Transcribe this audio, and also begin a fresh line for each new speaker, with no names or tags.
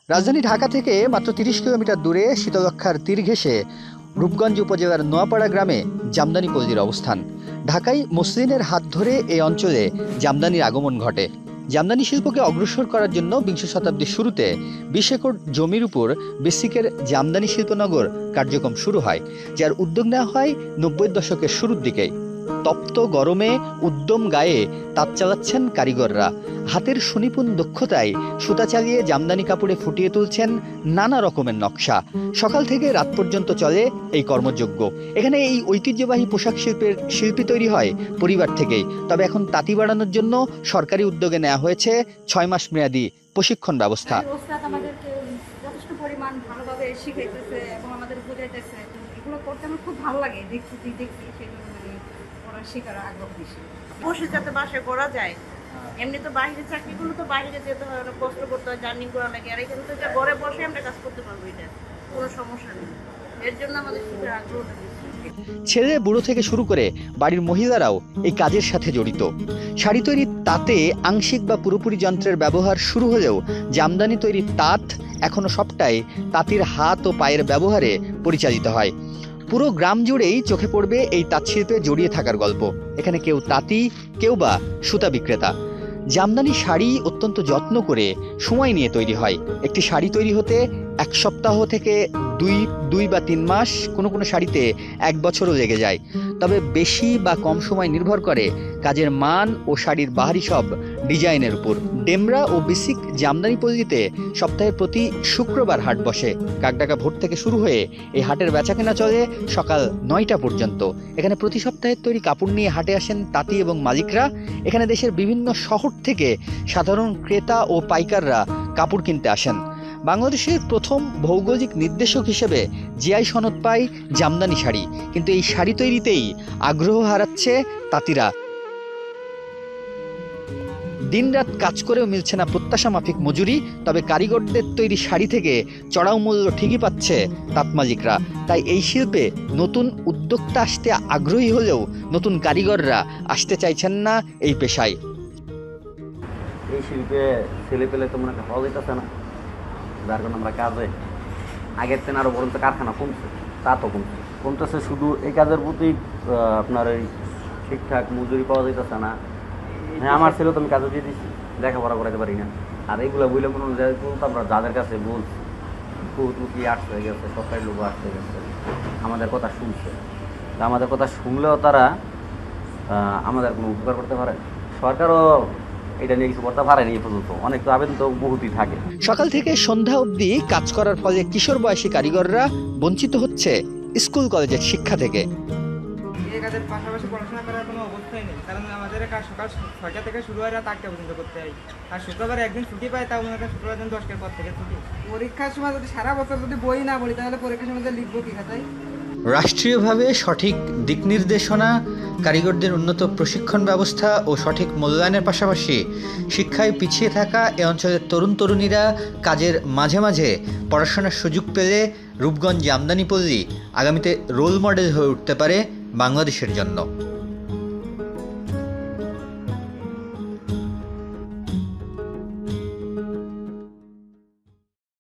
রাজধানী ঢাকা থেকে মাত্র ৩০ কিলোমিটার দূরে শীতলক্ষ্যার তীর ঘেঁষে রূপগঞ্জ উপজেলার নোয়াপাড়া গ্রামে জামদানি পল্লীর অবস্থান। ঢাকাই মসলিনের হাত ধরে এই অঞ্চলে জামদানির আগমন ঘটে। জামদানি শিল্পকে অগ্রসর করার জন্য বিংশ শতাব্দীর শুরুতে ২০ একর জমির উপর বেসিকের জামদানি শিল্পনগর কার্যক্রম শুরু হয়, যার উদ্যোগ নেওয়া হয় ৯০ দশকের শুরুর দিকে। তপ্ত গরমে উদ্যম গায়ে তাঁত চালাচ্ছেন কারিগররা। হাতের সুনিপুণ দক্ষতায় সুতা চালিয়ে জামদানি কাপড়ে ফুটিয়ে তুলছেন নানা রকমের নকশা। সকাল থেকে রাত পর্যন্ত চলে এই কর্মযজ্ঞ। এখানে এই ঐতিহ্যবাহী পোশাক শিল্পের শিল্পী তৈরি হয় পরিবার থেকেই। তবে এখন তাঁতি বাড়ানোর জন্য সরকারি উদ্যোগে নেওয়া হয়েছে ৬ মাস মেয়াদী প্রশিক্ষণ ব্যবস্থা।
আমাদেরকে যথেষ্ট পরিমাণ ভালোভাবে শিখাইতেছে এবং আমাদের বুঝাইতেছে। এগুলো করতে আমার খুব ভালো লাগে, দেখছি সেই জন্য শেখার আগ্রহ বেশি। বসে যাতে বাসে করা যায়, এমনি তো বাইরে চাকরিগুলো তো বাইরে যেতে হয়, অনেক কষ্ট করতে হয়, জার্নি করা লাগে। আর এখানে তো ঘরে বসে আমরা কাজ করতে পারবো, এটা কোনো সমস্যা নেই। এর জন্য আমাদের শেখার আগ্রহটা বেশি।
ছেলে বুড়ো থেকে শুরু করে বাড়ির মহিলারাও এই কাজের সাথে জড়িত। শাড়ি তৈরির তাঁতে আংশিক বা পুরোপুরি যন্ত্রের ব্যবহার শুরু হলেও জামদানি তৈরির তাঁত এখনো সবটাই তাঁতির হাত ও পায়ের ব্যবহারে পরিচালিত হয়। পুরো গ্রাম জুড়েই চোখে পড়বে এই তাঁতশিল্পে জড়িয়ে থাকার গল্প। এখানে কেউ তাঁতি, কেউ বা সুতা বিক্রেতা। জামদানি শাড়ি অত্যন্ত যত্ন করে সময় নিয়ে তৈরি হয়। একটি শাড়ি তৈরি হতে ১ সপ্তাহ থেকে দুই বা ৩ মাস, কোনো কোনো শাড়িতে ১ বছরও লেগে যায়। তবে বেশি বা কম সময় নির্ভর করে কাজের মান ও শাড়ির বাহারি সব ডিজাইনের উপর। ডেমরা ও বেসিক জামদানি পল্লীতে সপ্তাহের প্রতি শুক্রবার হাট বসে। কাকডাকা ভোর থেকে শুরু হয়ে এই হাটের বেচাকেনা চলে সকাল ৯টা পর্যন্ত। এখানে প্রতি সপ্তাহের তৈরি কাপড় নিয়ে হাটে আসেন তাঁতি এবং মালিকরা। এখানে দেশের বিভিন্ন শহর থেকে সাধারণ ক্রেতা ও পাইকাররা কাপড় কিনতে আসেন। বাংলাদেশের প্রথম ভৌগোলিক নির্দেশক হিসেবে জিআই সনদ পায় জামদানি শাড়ি, কিন্তু এই শাড়ি তৈরিতেই আগ্রহ হারাচ্ছে তাঁতিরা। দিনরাত কাজ করেও মিলছে না প্রত্যাশা মাফিক মজুরি। তবে কারিগরদের তৈরি শাড়ি থেকে চড়াও মূল্য ঠিকই পাচ্ছে তাঁত মালিকরা। তাই এই শিল্পে নতুন উদ্যোক্তা আসতে আগ্রহী হলেও নতুন কারিগররা আসতে চাইছেন না এই পেশায়।
এই শিল্পে ছেলে পেলে তো মনে হয় হওয়া যেতেছে না, যার কারণে আমরা কাজে আগের থেকে আরও বরঞ্চ কারখানা কমছে, তা তো কমতেছে। শুধু এই কাজের প্রতি আপনার ওই ঠিকঠাক মজুরি পাওয়া যেতেছে না। হ্যাঁ, আমার ছেলে তো আমি কাজে দিয়ে দিচ্ছি, লেখাপড়া করাতে পারি না। আর এইগুলো বইলে কোনো আমরা যাদের কাছে বলছি, বহুত লোকই আসতে গেছে, সরকারি লোক আসতে গেছে, আমাদের কথা শুনছে। আমাদের কথা শুনলেও তারা আমাদের কোনো উপকার করতে পারে। সরকারও এটা নিয়ে কিছু করতে পারেনি এই পর্যন্ত। অনেক তো আবেদন তো বহুতই থাকে।
সকাল থেকে সন্ধ্যা অবধি কাজ করার ফলে কিশোর বয়সী কারিগররা বঞ্চিত হচ্ছে স্কুল কলেজের শিক্ষা থেকে।
এই কাজের পাশাপাশি পড়াশোনা করার কোনো অবস্থাই নেই, কারণ আমাদের কাজ সকাল ৬টা থেকে শুরু হয়, রাত ৮টা পর্যন্ত করতে হয়। আর শুক্রবার একদিন ছুটি পায়, তাও মনে হয় শুক্রবার দিন ১০টার পর থেকে ছুটি। পরীক্ষার সময় যদি সারা বছর যদি বই না পড়ি, তাহলে পরীক্ষার সময় লিখবো কি খাতায়?
রাষ্ট্রীয়ভাবে সঠিক দিক নির্দেশনা, কারিগরদের উন্নত প্রশিক্ষণ ব্যবস্থা ও সঠিক মূল্যায়নের পাশাপাশি শিক্ষায় পিছিয়ে থাকা এ অঞ্চলের তরুণ তরুণীরা কাজের মাঝে মাঝে পড়াশোনার সুযোগ পেলে রূপগঞ্জ জামদানি পল্লী আগামীতে রোল মডেল হয়ে উঠতে পারে বাংলাদেশের জন্য।